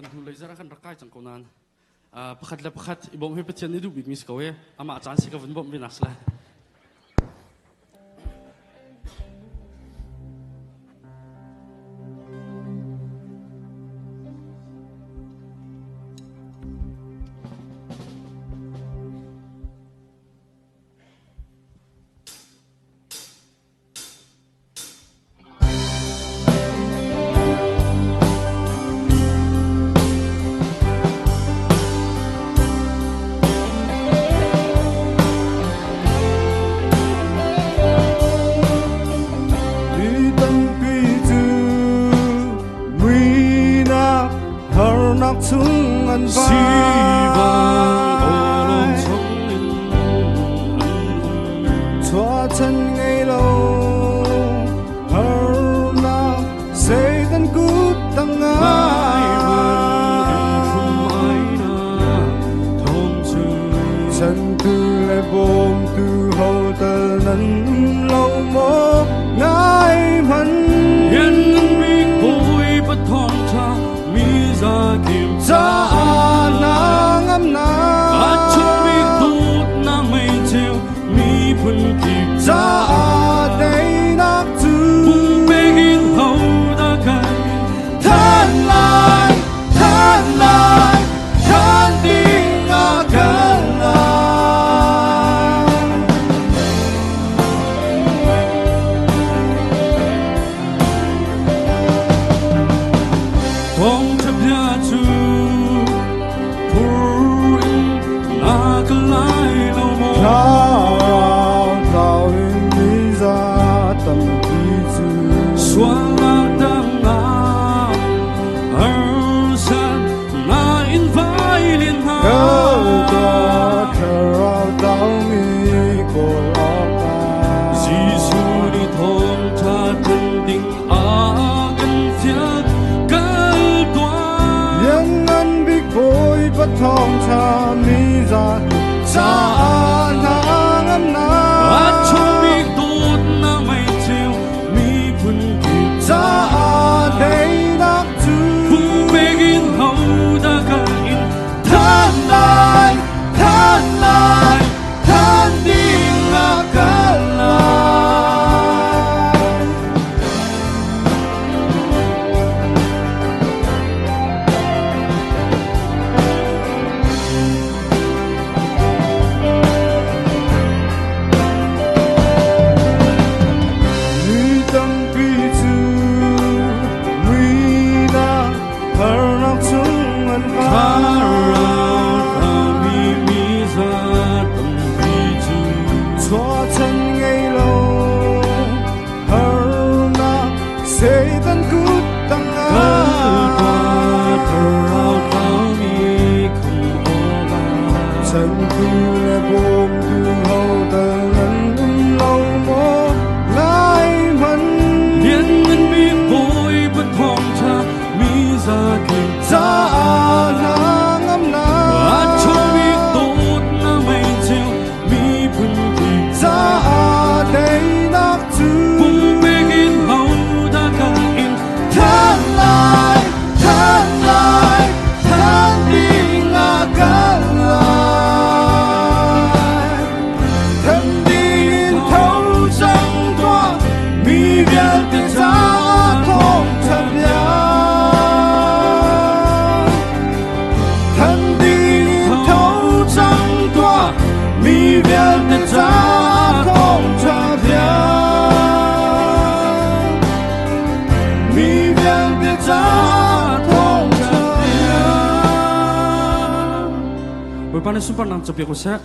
kan hu leizara kan rakai chang konan pakhat la pakhat ibom he pathian ni du big miss kowe ama chan si ka vun bom binasla chung an vai chua chân ngay lâu hờ na say tan cút tăng ai chân tư lại bom tư hậu tờ năn lâu mơ ngài mặn hiền mi cối bất thong cha mi ra kim cha na ngâm na chung mi tụt na mây chiều mi phun kim cha đây nát tư bung bê hin hậu đã cay than lại than đi ngã gần Phong chấp nhà chú Purin na ka lai lâu mô Rao rao in đi ra tầm đi chư Xóa lạc đăng na Ở sân na in vai liên hạ Cơ tòa thờ rao đau mi cổ lọc ta Giê-xu đi thôn cha thân tình gần phía cân toa Nhân ngân bị khối bất thông cha mi ra cha na ngâm na chung mi tụt na mây chiều mi phun kim cha đây nát chư bung bê hin hậu đã cay than lại than đi ngã gần lại như tâm bi chư nguy na hờ nóc chung ngân chua chân ngay lâu hờ na say tan cút tăng chân tư là bom tư hậu tờ ngân lâu mô ngài mặn cha na ngâm na cha đây nát chư than lại than đi ngã gần lại thân đi thấu trăng toa mi viết tình giá không thật thân đi thấu trăng toa mi viết tình giá không thật mi viết tình giá không thật Berpana sumpah nang cepi ko sa